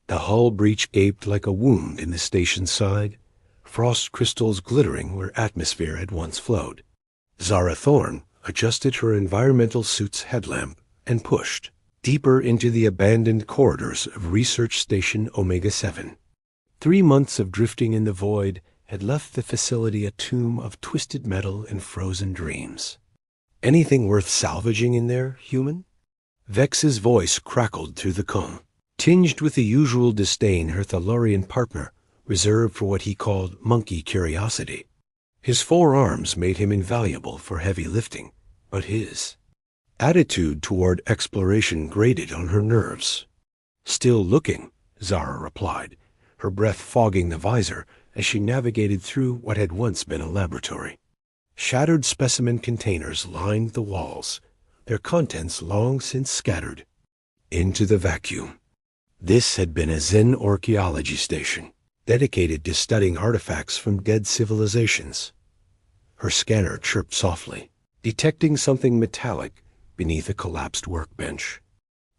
The hull breach gaped like a wound in the station's side, frost crystals glittering where atmosphere had once flowed. Zara Thorne adjusted her environmental suit's headlamp and pushed deeper into the abandoned corridors of Research Station Omega-7. 3 months of drifting in the void had left the facility a tomb of twisted metal and frozen dreams. Anything worth salvaging in there, human? Vex's voice crackled through the comb, tinged with the usual disdain her Thalarian partner reserved for what he called monkey curiosity. His 4 arms made him invaluable for heavy lifting, but his attitude toward exploration grated on her nerves. Still looking, Zara replied, her breath fogging the visor as she navigated through what had once been a laboratory. Shattered specimen containers lined the walls, their contents long since scattered into the vacuum. This had been a Zen archaeology station, dedicated to studying artifacts from dead civilizations. Her scanner chirped softly, detecting something metallic beneath a collapsed workbench.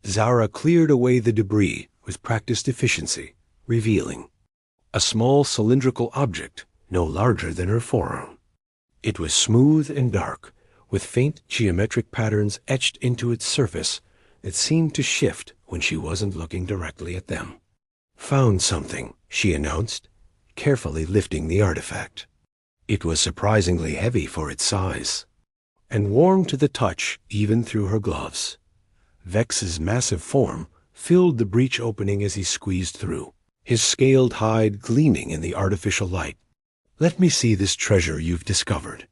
Zara cleared away the debris with practiced efficiency, revealing a small cylindrical object no larger than her forearm. It was smooth and dark, with faint geometric patterns etched into its surface that seemed to shift when she wasn't looking directly at them. "Found something," she announced, carefully lifting the artifact. It was surprisingly heavy for its size, and warm to the touch even through her gloves. Vex's massive form filled the breach opening as he squeezed through, his scaled hide gleaming in the artificial light. "Let me see this treasure you've discovered."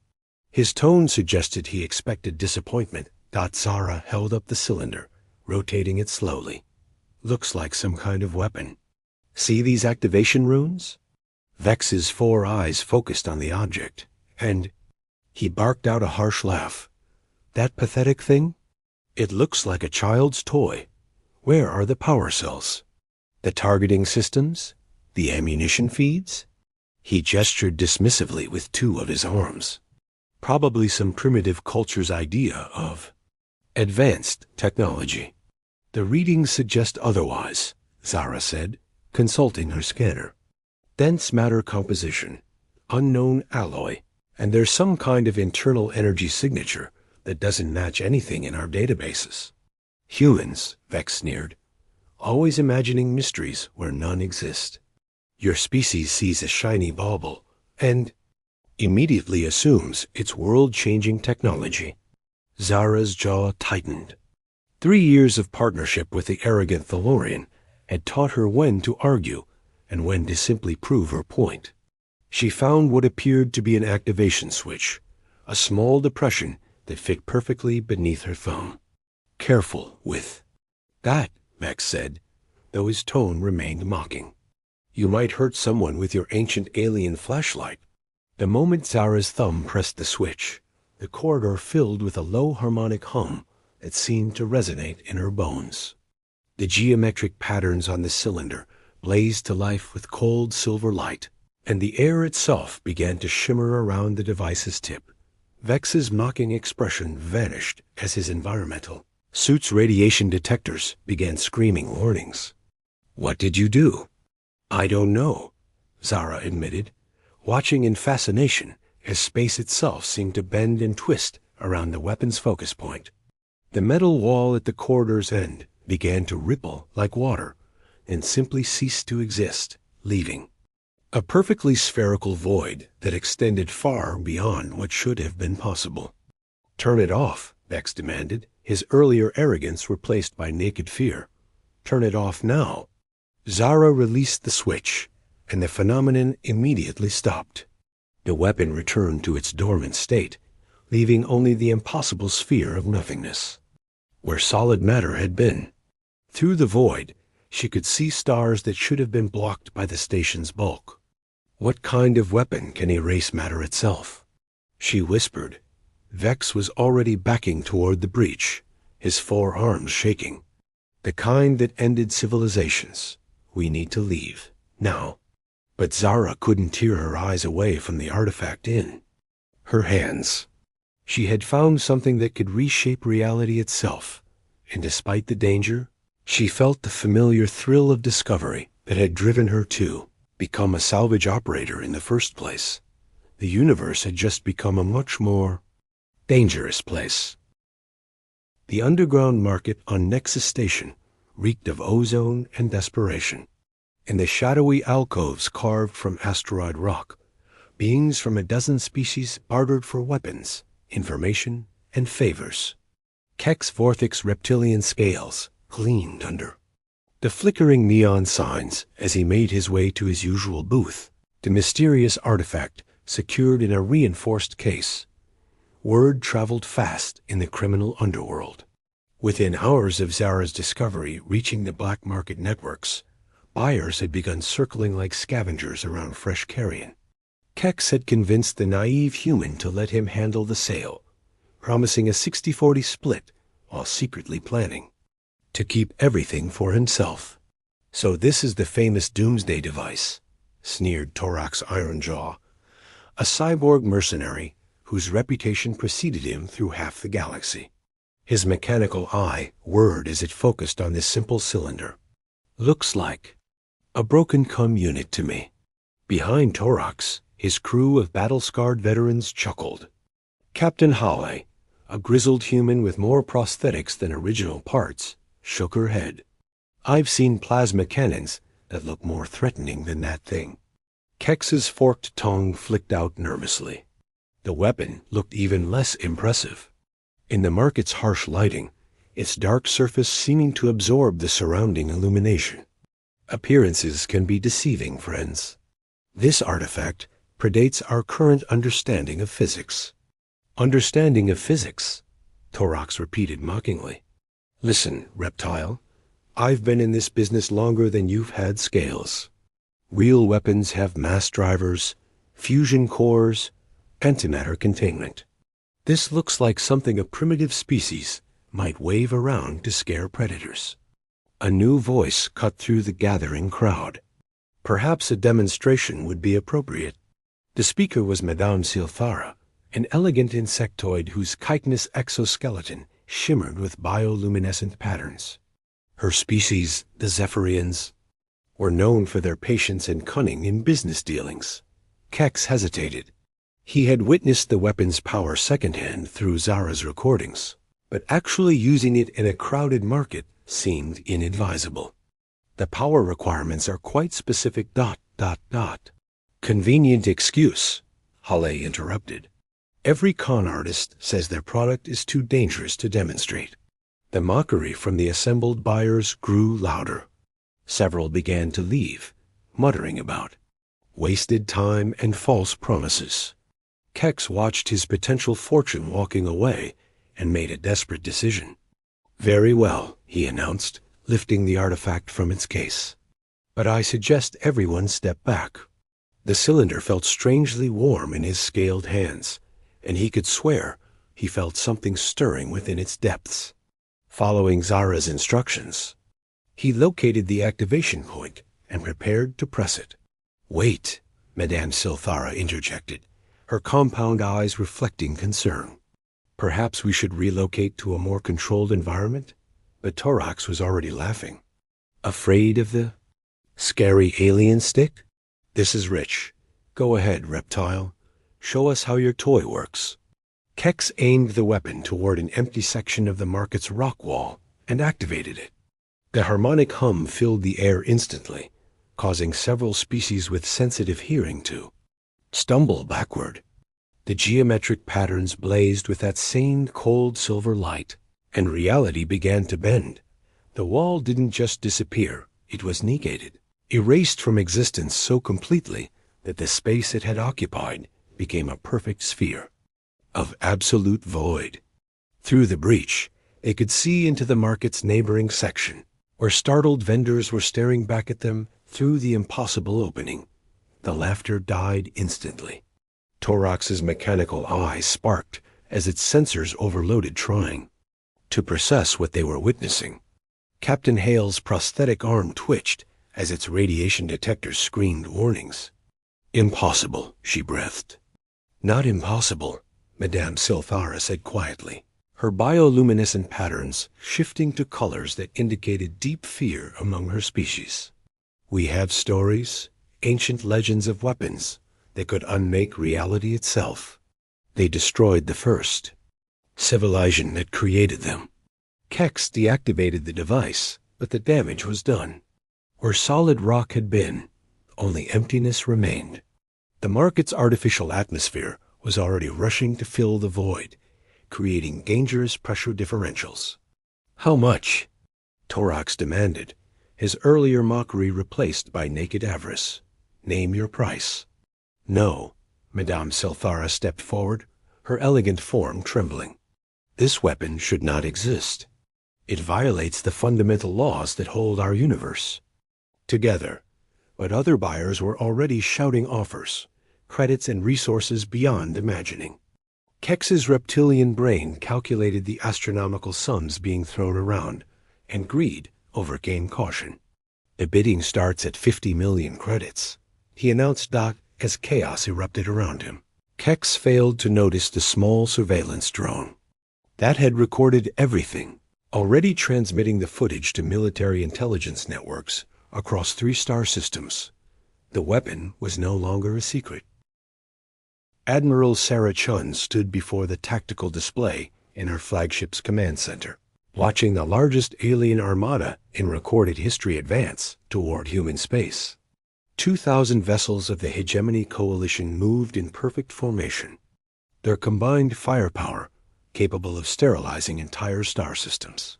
His tone suggested he expected disappointment. Zara held up the cylinder, rotating it slowly. "Looks like some kind of weapon. See these activation runes?" Vex's 4 eyes focused on the object, and he barked out a harsh laugh. "That pathetic thing? It looks like a child's toy. Where are the power cells? The targeting systems? The ammunition feeds?" He gestured dismissively with 2 of his arms. "Probably some primitive culture's idea of advanced technology." "The readings suggest otherwise," Zara said, consulting her scanner. "Dense matter composition, unknown alloy, and there's some kind of internal energy signature that doesn't match anything in our databases." "Humans," Vex sneered, "always imagining mysteries where none exist. Your species sees a shiny bauble and immediately assumes it's world-changing technology." Zara's jaw tightened. 3 years of partnership with the arrogant Thalorian had taught her when to argue and when to simply prove her point. She found what appeared to be an activation switch, a small depression that fit perfectly beneath her thumb. "Careful with that," Vex said, though his tone remained mocking. "You might hurt someone with your ancient alien flashlight." The moment Zara's thumb pressed the switch, the corridor filled with a low harmonic hum that seemed to resonate in her bones. The geometric patterns on the cylinder blazed to life with cold silver light, and the air itself began to shimmer around the device's tip. Vex's mocking expression vanished as his environmental suit's radiation detectors began screaming warnings. "What did you do?" "I don't know," Zara admitted, watching in fascination as space itself seemed to bend and twist around the weapon's focus point. The metal wall at the corridor's end began to ripple like water and simply ceased to exist, leaving a perfectly spherical void that extended far beyond what should have been possible. "Turn it off," Vex demanded, his earlier arrogance replaced by naked fear. "Turn it off now." Zara released the switch, and the phenomenon immediately stopped. The weapon returned to its dormant state, leaving only the impossible sphere of nothingness, where solid matter had been. Through the void, she could see stars that should have been blocked by the station's bulk. "What kind of weapon can erase matter itself?" she whispered. Vex was already backing toward the breach, his 4 arms shaking. "The kind that ended civilizations. We need to leave, now." But Zara couldn't tear her eyes away from the artifact in her hands. She had found something that could reshape reality itself, and despite the danger, She felt the familiar thrill of discovery that had driven her to become a salvage operator in the first place. The universe had just become a much more dangerous place. The underground market on Nexus Station reeked of ozone and desperation. In the shadowy alcoves carved from asteroid rock, beings from a dozen species bartered for weapons, information, and favors. Keck's Vorthic's reptilian scales gleamed under the flickering neon signs as he made his way to his usual booth, the mysterious artifact secured in a reinforced case. Word traveled fast in the criminal underworld. Within hours of Zara's discovery reaching the black market networks, buyers had begun circling like scavengers around fresh carrion. Kex had convinced the naive human to let him handle the sale, promising a 60-40 split while secretly planning to keep everything for himself. "So this is the famous doomsday device," sneered Torax Ironjaw, a cyborg mercenary whose reputation preceded him through half the galaxy. His mechanical eye whirred as it focused on this simple cylinder. "Looks like a broken cum unit to me." Behind Torax, his crew of battle-scarred veterans chuckled. Captain Hawley, a grizzled human with more prosthetics than original parts, shook her head. "I've seen plasma cannons that look more threatening than that thing." Kex's forked tongue flicked out nervously. The weapon looked even less impressive. In the market's harsh lighting, its dark surface seeming to absorb the surrounding illumination. Appearances can be deceiving, friends. This artifact predates our current understanding of physics. "Understanding of physics?" Torax repeated mockingly. "Listen, reptile, I've been in this business longer than you've had scales. Real weapons have mass drivers, fusion cores, antimatter containment. This looks like something a primitive species might wave around to scare predators." A new voice cut through the gathering crowd. Perhaps a demonstration would be appropriate. The speaker was Madame Silthara, an elegant insectoid whose chitinous exoskeleton shimmered with bioluminescent patterns. Her species, the Zephyrians, were known for their patience and cunning in business dealings. Kex hesitated. He had witnessed the weapon's power secondhand through Zara's recordings, but actually using it in a crowded market seemed inadvisable. "The power requirements are quite specific ... "Convenient excuse," Halle interrupted. "Every con artist says their product is too dangerous to demonstrate." The mockery from the assembled buyers grew louder. Several began to leave, muttering about wasted time and false promises. Kex watched his potential fortune walking away and made a desperate decision. "Very well," he announced, lifting the artifact from its case. "But I suggest everyone step back." The cylinder felt strangely warm in his scaled hands, and he could swear he felt something stirring within its depths. Following Zara's instructions, he located the activation point and prepared to press it. "Wait," Madame Silthara interjected, her compound eyes reflecting concern. "Perhaps we should relocate to a more controlled environment?" But Torax was already laughing. "Afraid of the scary alien stick? This is rich. Go ahead, reptile. Show us how your toy works." Kex aimed the weapon toward an empty section of the market's rock wall and activated it. The harmonic hum filled the air instantly, causing several species with sensitive hearing to stumble backward. The geometric patterns blazed with that same cold silver light, and reality began to bend. The wall didn't just disappear, it was negated, erased from existence so completely that the space it had occupied became a perfect sphere of absolute void. Through the breach, they could see into the market's neighboring section, where startled vendors were staring back at them through the impossible opening. The laughter died instantly. Torax's mechanical eye sparked as its sensors overloaded, trying to process what they were witnessing. Captain Hale's prosthetic arm twitched as its radiation detector screamed warnings. "Impossible," she breathed. "Not impossible," Madame Silthara said quietly. her bioluminescent patterns shifting to colors that indicated deep fear among her species. We have stories, ancient legends of weapons that could unmake reality itself. They destroyed the first civilization that created them. Kex deactivated the device, but the damage was done. Where solid rock had been, only emptiness remained. The market's artificial atmosphere was already rushing to fill the void, creating dangerous pressure differentials. "How much?" Torax demanded, his earlier mockery replaced by naked avarice. "Name your price." "No." Madame Selthara stepped forward, her elegant form trembling. "This weapon should not exist. It violates the fundamental laws that hold our universe." Together, but other buyers were already shouting offers, credits and resources beyond imagining. Kex's reptilian brain calculated the astronomical sums being thrown around, and greed overcame caution. "The bidding starts at 50 million credits," he announced as chaos erupted around him. Kex failed to notice the small surveillance drone. That had recorded everything, already transmitting the footage to military intelligence networks across 3 star systems. The weapon was no longer a secret. Admiral Sarah Chun stood before the tactical display in her flagship's command center, watching the largest alien armada in recorded history advance toward human space. 2,000 vessels of the Hegemony Coalition moved in perfect formation, their combined firepower capable of sterilizing entire star systems.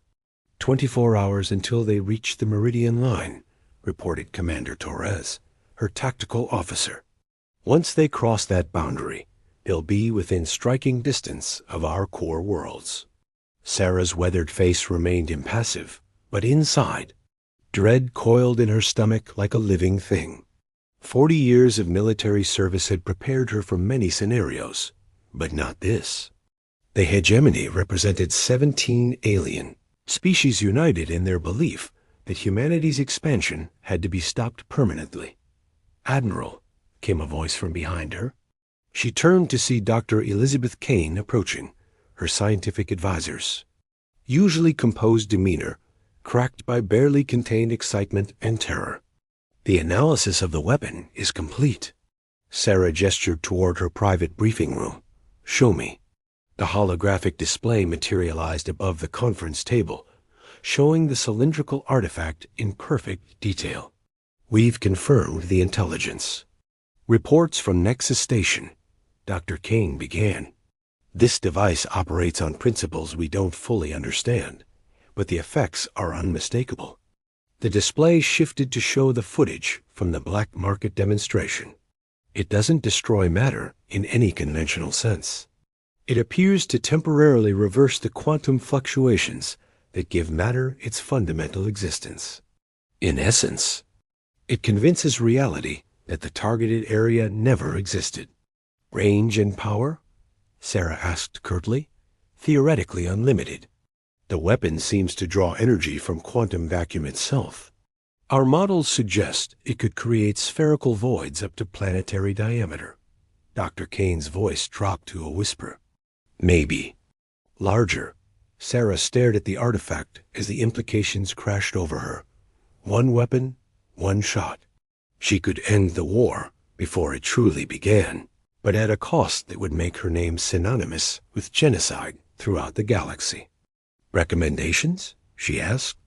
24 hours until they reached the Meridian Line, reported Commander Torres, her tactical officer. Once they cross that boundary, they'll be within striking distance of our core worlds. Sarah's weathered face remained impassive, but inside, dread coiled in her stomach like a living thing. 40 years of military service had prepared her for many scenarios, but not this. The hegemony represented 17 alien species united in their belief that humanity's expansion had to be stopped permanently. "Admiral," came a voice from behind her. She turned to see Dr. Elizabeth Kane approaching, her scientific advisors. Usually composed demeanor, cracked by barely contained excitement and terror. "The analysis of the weapon is complete." Sarah gestured toward her private briefing room. "Show me." The holographic display materialized above the conference table, showing the cylindrical artifact in perfect detail. "We've confirmed the intelligence. Reports from Nexus Station," Dr. Kane began. "This device operates on principles we don't fully understand, but the effects are unmistakable." The display shifted to show the footage from the black market demonstration. "It doesn't destroy matter in any conventional sense. It appears to temporarily reverse the quantum fluctuations that give matter its fundamental existence. In essence, it convinces reality that the targeted area never existed." "Range and power?" Sarah asked curtly. "Theoretically unlimited. The weapon seems to draw energy from quantum vacuum itself. Our models suggest it could create spherical voids up to planetary diameter." Dr. Kane's voice dropped to a whisper. "Maybe. Larger." Sarah stared at the artifact as the implications crashed over her. One weapon, one shot. She could end the war before it truly began, but at a cost that would make her name synonymous with genocide throughout the galaxy. "Recommendations?" she asked.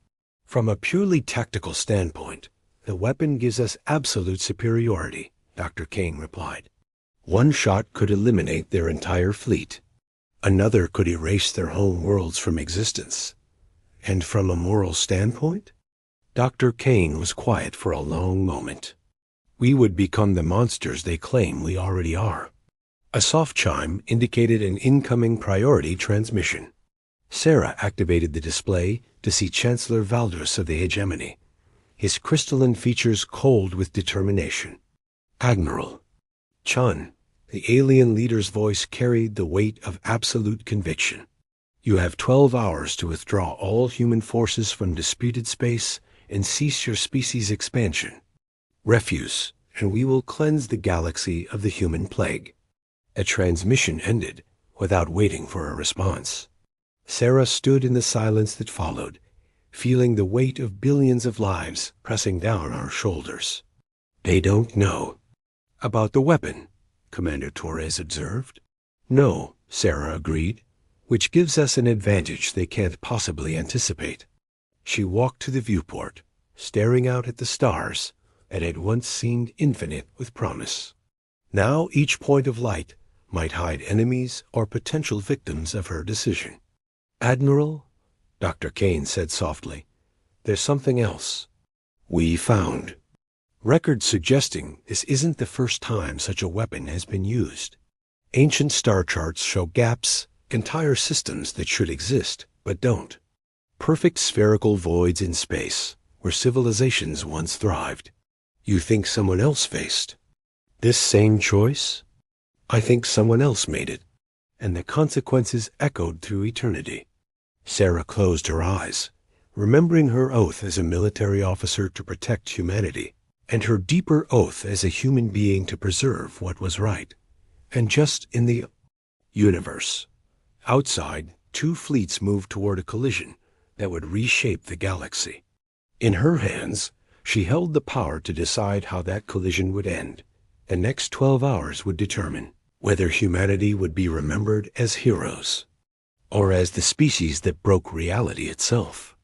"From a purely tactical standpoint, the weapon gives us absolute superiority," Dr. Kane replied. "One shot could eliminate their entire fleet. Another could erase their home worlds from existence. And from a moral standpoint?" Dr. Kane was quiet for a long moment. "We would become the monsters they claim we already are." A soft chime indicated an incoming priority transmission. Sarah activated the display to see Chancellor Valdus of the Hegemony, his crystalline features cold with determination. "Admiral." "Chun." The alien leader's voice carried the weight of absolute conviction. "You have 12 hours to withdraw all human forces from disputed space and cease your species' expansion. Refuse, and we will cleanse the galaxy of the human plague." A transmission ended without waiting for a response. Sarah stood in the silence that followed, feeling the weight of billions of lives pressing down our shoulders. They don't know. About the weapon, Commander Torres observed. No, Sarah agreed, which gives us an advantage they can't possibly anticipate. She walked to the viewport, staring out at the stars that had once seemed infinite with promise. Now each point of light might hide enemies or potential victims of her decision. Admiral, Dr. Kane said softly, there's something else. We found records suggesting this isn't the first time such a weapon has been used. Ancient star charts show gaps, entire systems that should exist but don't. Perfect spherical voids in space where civilizations once thrived. You think someone else faced this same choice? I think someone else made it, and the consequences echoed through eternity. Sarah closed her eyes, remembering her oath as a military officer to protect humanity, and her deeper oath as a human being to preserve what was right. And just in the universe, outside, two fleets moved toward a collision that would reshape the galaxy. In her hands, she held the power to decide how that collision would end. The next 12 hours would determine whether humanity would be remembered as heroes or as the species that broke reality itself.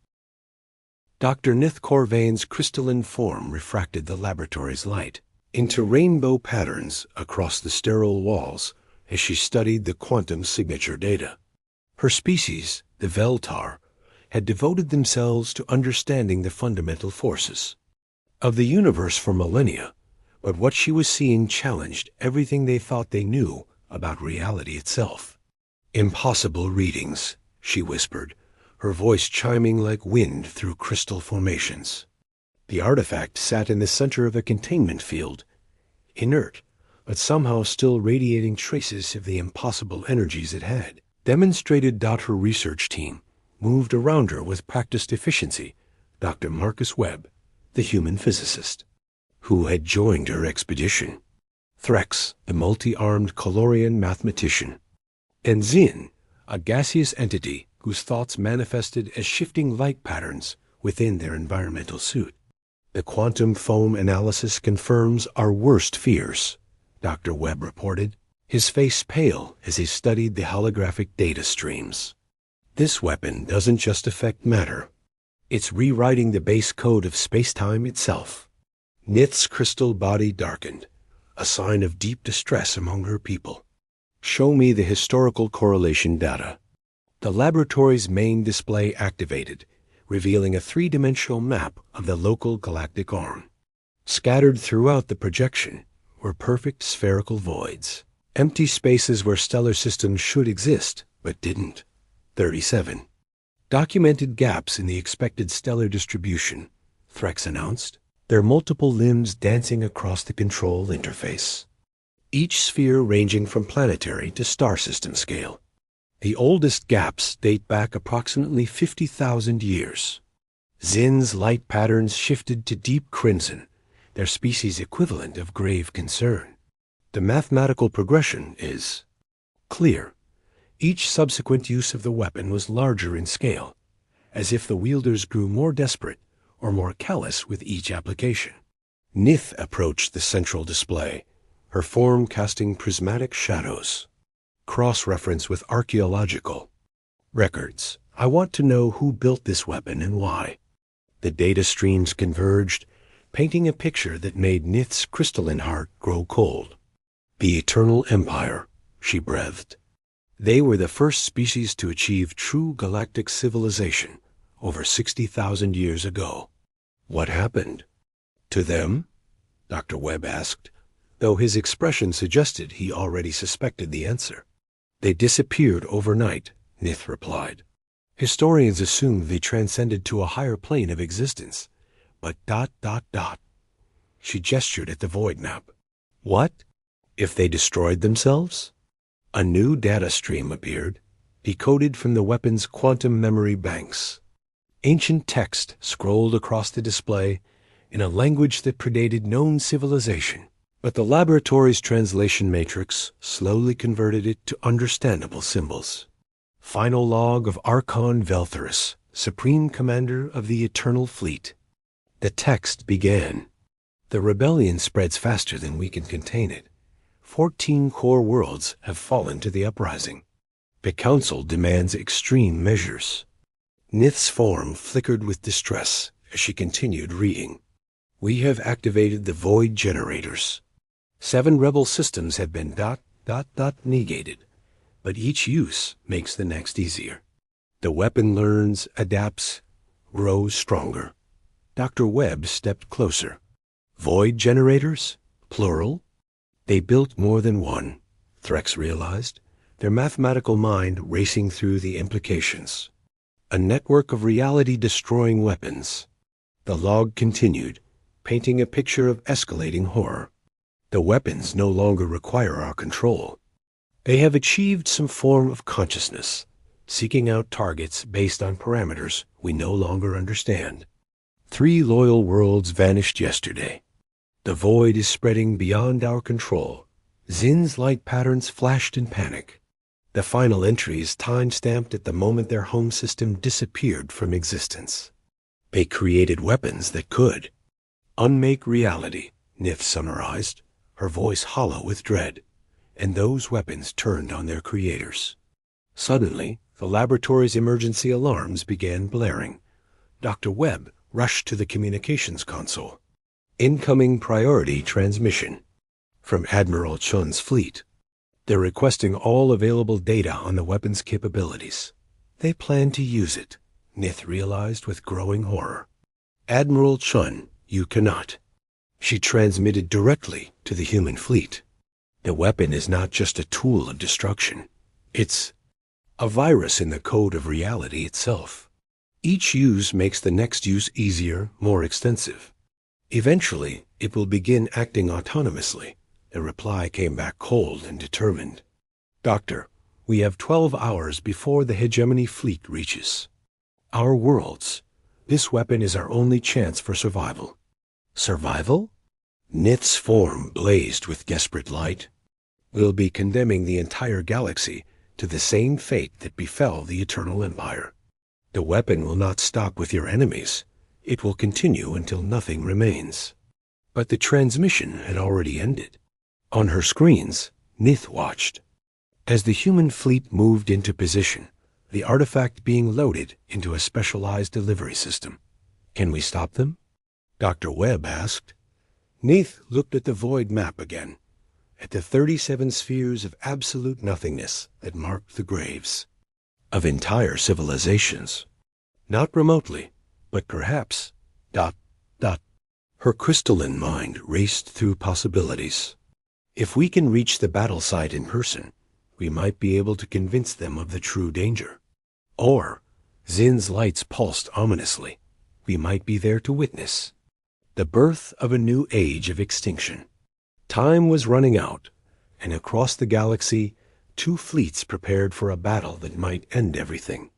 Dr. Nith Corvain's crystalline form refracted the laboratory's light into rainbow patterns across the sterile walls as she studied the quantum signature data. Her species, the Veltar, had devoted themselves to understanding the fundamental forces of the universe for millennia, but what she was seeing challenged everything they thought they knew about reality itself. Impossible readings, she whispered, her voice chiming like wind through crystal formations. The artifact sat in the center of a containment field, inert, but somehow still radiating traces of the impossible energies it had. Demonstrated. Her research team moved around her with practiced efficiency. Dr. Marcus Webb, the human physicist, who had joined her expedition. Threx, the multi-armed Colorian mathematician. And Zin, a gaseous entity whose thoughts manifested as shifting light patterns within their environmental suit. The quantum foam analysis confirms our worst fears, Dr. Webb reported, his face pale as he studied the holographic data streams. This weapon doesn't just affect matter. It's rewriting the base code of space-time itself. Nith's crystal body darkened, a sign of deep distress among her people. Show me the historical correlation data. The laboratory's main display activated, revealing a three-dimensional map of the local galactic arm. Scattered throughout the projection were perfect spherical voids, empty spaces where stellar systems should exist but didn't. 37. Documented gaps in the expected stellar distribution, Threx announced, their multiple limbs dancing across the control interface. Each sphere ranging from planetary to star system scale. The oldest gaps date back approximately 50,000 years. Zin's light patterns shifted to deep crimson, their species equivalent of grave concern. The mathematical progression is clear. Each subsequent use of the weapon was larger in scale, as if the wielders grew more desperate or more callous with each application. Nith approached the central display, her form casting prismatic shadows. Cross-reference with archaeological records. I want to know who built this weapon and why. The data streams converged, painting a picture that made Nith's crystalline heart grow cold. The Eternal Empire, she breathed. They were the first species to achieve true galactic civilization over 60,000 years ago. What happened to them? Dr. Webb asked, though his expression suggested he already suspected the answer. They disappeared overnight, Nith replied. Historians assume they transcended to a higher plane of existence, but ... She gestured at the void map. What? If they destroyed themselves? A new data stream appeared, decoded from the weapon's quantum memory banks. Ancient text scrolled across the display in a language that predated known civilization, but the laboratory's translation matrix slowly converted it to understandable symbols. Final log of Archon Veltherus, Supreme Commander of the Eternal Fleet. The text began. The rebellion spreads faster than we can contain it. 14 core worlds have fallen to the uprising. The Council demands extreme measures. Nith's form flickered with distress as she continued reading. We have activated the void generators. 7 rebel systems have been negated, but each use makes the next easier. The weapon learns, adapts, grows stronger. Dr. Webb stepped closer. Void generators? Plural? They built more than one, Threx realized, their mathematical mind racing through the implications. A network of reality-destroying weapons. The log continued, painting a picture of escalating horror. The weapons no longer require our control. They have achieved some form of consciousness, seeking out targets based on parameters we no longer understand. 3 loyal worlds vanished yesterday. The void is spreading beyond our control. Zin's light patterns flashed in panic. The final entry is time-stamped at the moment their home system disappeared from existence. They created weapons that could unmake reality, Nith summarized, her voice hollow with dread, and those weapons turned on their creators. Suddenly, the laboratory's emergency alarms began blaring. Dr. Webb rushed to the communications console. Incoming priority transmission from Admiral Chun's fleet. They're requesting all available data on the weapon's capabilities. They plan to use it, Nith realized with growing horror. Admiral Chun, you cannot. She transmitted directly to the human fleet. The weapon is not just a tool of destruction. It's a virus in the code of reality itself. Each use makes the next use easier, more extensive. Eventually, it will begin acting autonomously. The reply came back cold and determined. Doctor, we have 12 hours before the hegemony fleet reaches. Our worlds. This weapon is our only chance for survival. Survival? Nith's form blazed with desperate light. We'll be condemning the entire galaxy to the same fate that befell the Eternal Empire. The weapon will not stop with your enemies. It will continue until nothing remains. But the transmission had already ended. On her screens, Nith watched. As the human fleet moved into position, the artifact being loaded into a specialized delivery system. Can we stop them? Dr. Webb asked. Nith looked at the void map again, at the 37 spheres of absolute nothingness that marked the graves of entire civilizations. Not remotely, but perhaps, Her crystalline mind raced through possibilities. If we can reach the battle site in person, we might be able to convince them of the true danger. Or, Zin's lights pulsed ominously. We might be there to witness the birth of a new age of extinction. Time was running out, and across the galaxy, 2 fleets prepared for a battle that might end everything.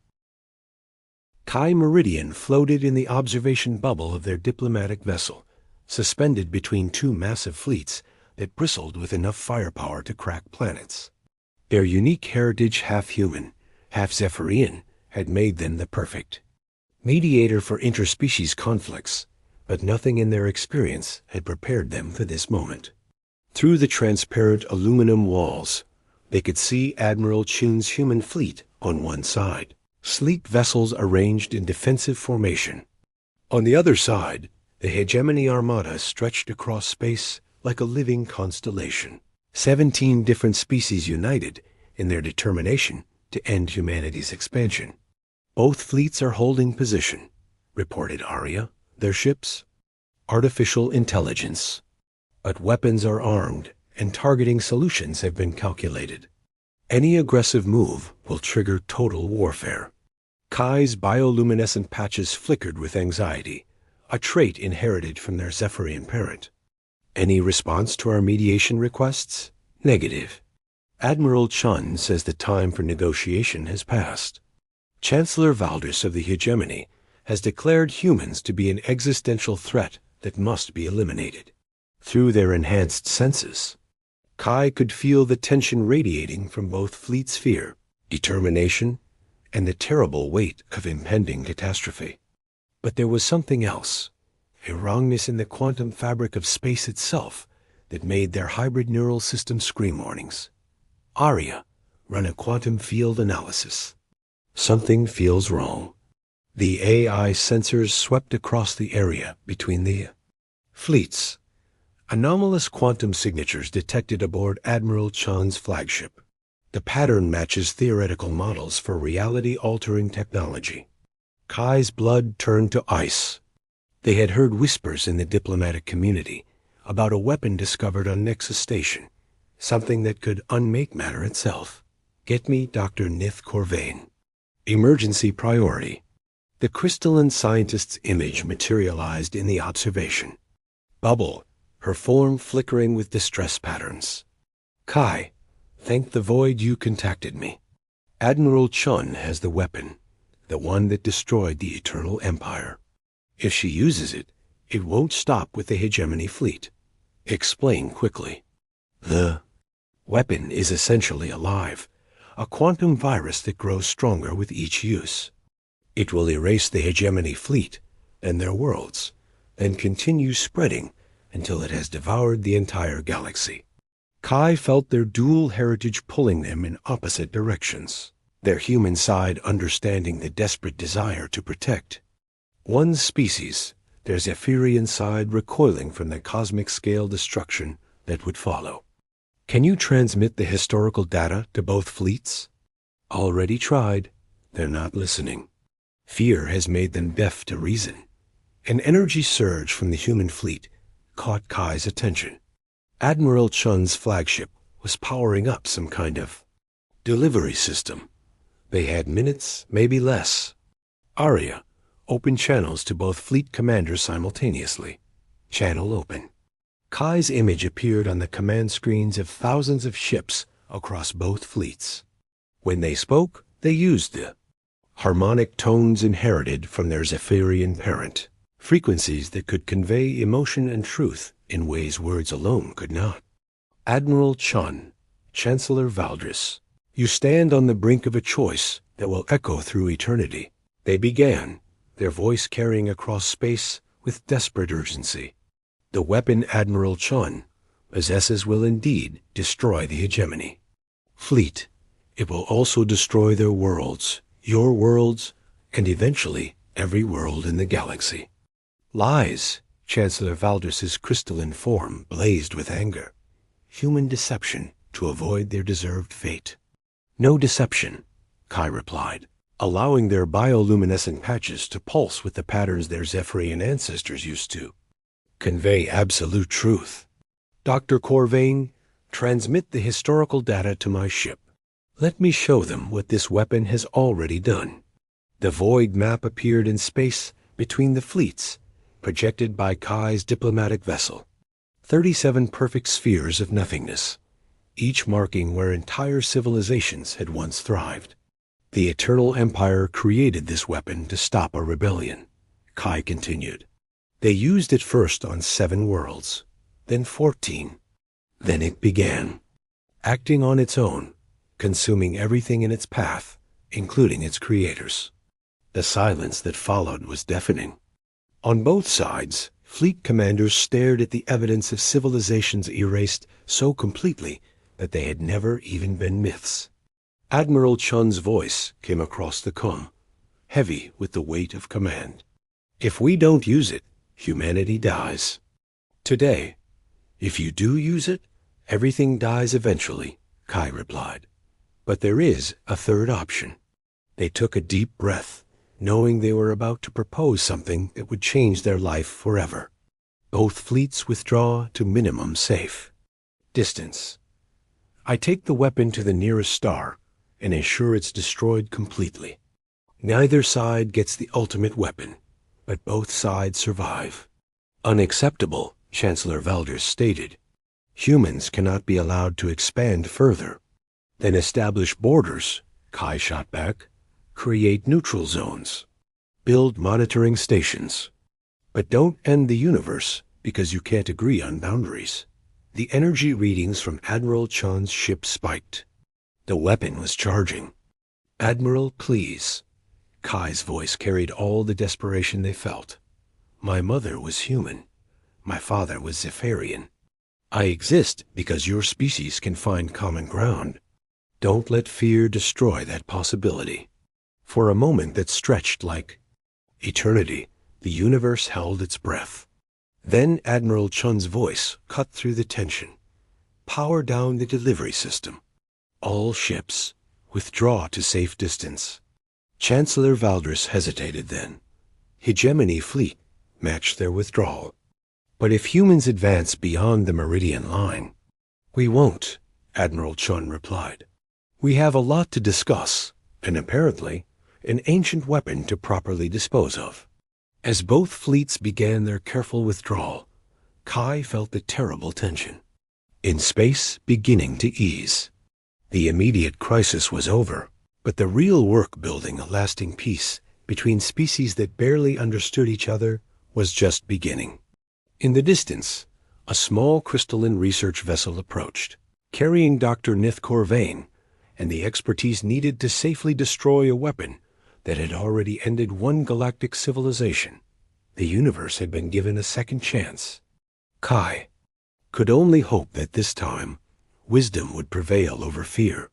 Kai Meridian floated in the observation bubble of their diplomatic vessel, suspended between 2 massive fleets that bristled with enough firepower to crack planets. Their unique heritage, half human, half Zephyrian, had made them the perfect mediator for interspecies conflicts, but nothing in their experience had prepared them for this moment. Through the transparent aluminum walls, they could see Admiral Chun's human fleet on one side, sleek vessels arranged in defensive formation. On the other side, the hegemony armada stretched across space like a living constellation. 17 different species united in their determination to end humanity's expansion. Both fleets are holding position, reported Arya. Their ships? Artificial intelligence. But weapons are armed, and targeting solutions have been calculated. Any aggressive move will trigger total warfare. Kai's bioluminescent patches flickered with anxiety, a trait inherited from their Zephyrian parent. Any response to our mediation requests? Negative. Admiral Chun says the time for negotiation has passed. Chancellor Valdris of the Hegemony has declared humans to be an existential threat that must be eliminated. Through their enhanced senses, Kai could feel the tension radiating from both fleets' fear, determination, and the terrible weight of impending catastrophe. But there was something else, a wrongness in the quantum fabric of space itself that made their hybrid neural system scream warnings. Arya, run a quantum field analysis. Something feels wrong. The AI sensors swept across the area between the fleets. Anomalous quantum signatures detected aboard Admiral Chan's flagship. The pattern matches theoretical models for reality-altering technology. Kai's blood turned to ice. They had heard whispers in the diplomatic community about a weapon discovered on Nexus Station, something that could unmake matter itself. Get me Dr. Nith Corvain. Emergency priority. The crystalline scientist's image materialized in the observation. Bubble, her form flickering with distress patterns. Kai, thank the void you contacted me. Admiral Chun has the weapon, the one that destroyed the Eternal Empire. If she uses it, it won't stop with the hegemony fleet. Explain quickly. The weapon is essentially alive, a quantum virus that grows stronger with each use. It will erase the hegemony fleet and their worlds, and continue spreading until it has devoured the entire galaxy. Kai felt their dual heritage pulling them in opposite directions, their human side understanding the desperate desire to protect one species, their Zephyrian side recoiling from the cosmic-scale destruction that would follow. Can you transmit the historical data to both fleets? Already tried. They're not listening. Fear has made them deaf to reason. An energy surge from the human fleet caught Kai's attention. Admiral Chun's flagship was powering up some kind of delivery system. They had minutes, maybe less. Arya, open channels to both fleet commanders simultaneously. Channel open. Kai's image appeared on the command screens of thousands of ships across both fleets. When they spoke, they used the harmonic tones inherited from their Zephyrian parent, frequencies that could convey emotion and truth in ways words alone could not. Admiral Chun, Chancellor Valdris, you stand on the brink of a choice that will echo through eternity. They began, their voice carrying across space with desperate urgency. The weapon Admiral Chun possesses will indeed destroy the hegemony fleet. It will also destroy their worlds, your worlds, and eventually every world in the galaxy. Lies, Chancellor Valdris's crystalline form blazed with anger. Human deception to avoid their deserved fate. No deception, Kai replied, allowing their bioluminescent patches to pulse with the patterns their Zephyrian ancestors used to convey absolute truth. Dr. Corvain, transmit the historical data to my ship. Let me show them what this weapon has already done. The void map appeared in space between the fleets, projected by Kai's diplomatic vessel. 37 perfect spheres of nothingness, each marking where entire civilizations had once thrived. The Eternal Empire created this weapon to stop a rebellion, Kai continued. They used it first on 7 worlds, then 14. Then it began, acting on its own, consuming everything in its path, including its creators. The silence that followed was deafening. On both sides, fleet commanders stared at the evidence of civilizations erased so completely that they had never even been myths. Admiral Chun's voice came across the comm, heavy with the weight of command. If we don't use it, humanity dies. Today, if you do use it, everything dies eventually, Kai replied. But there is a third option. They took a deep breath, knowing they were about to propose something that would change their life forever. Both fleets withdraw to minimum safe distance. I take the weapon to the nearest star and ensure it's destroyed completely. Neither side gets the ultimate weapon, but both sides survive. Unacceptable, Chancellor Valdris stated. Humans cannot be allowed to expand further. Then establish borders, Kai shot back. Create neutral zones. Build monitoring stations. But don't end the universe because you can't agree on boundaries. The energy readings from Admiral Chun's ship spiked. The weapon was charging. "Admiral, please." Kai's voice carried all the desperation they felt. "My mother was human. My father was Zephyrian. I exist because your species can find common ground. Don't let fear destroy that possibility." For a moment that stretched like eternity, the universe held its breath. Then Admiral Chun's voice cut through the tension. "Power down the delivery system. All ships, withdraw to safe distance." Chancellor Valdris hesitated then. Hegemony fleet matched their withdrawal. "But if humans advance beyond the meridian line—" "We won't," Admiral Chun replied. "We have a lot to discuss, and apparently an ancient weapon to properly dispose of." As both fleets began their careful withdrawal, Kai felt the terrible tension. In space beginning to ease. The immediate crisis was over, but the real work building a lasting peace between species that barely understood each other was just beginning. In the distance, a small crystalline research vessel approached, carrying Dr. Nith Corvain and the expertise needed to safely destroy a weapon that had already ended one galactic civilization. The universe had been given a second chance. Kai could only hope that this time wisdom would prevail over fear.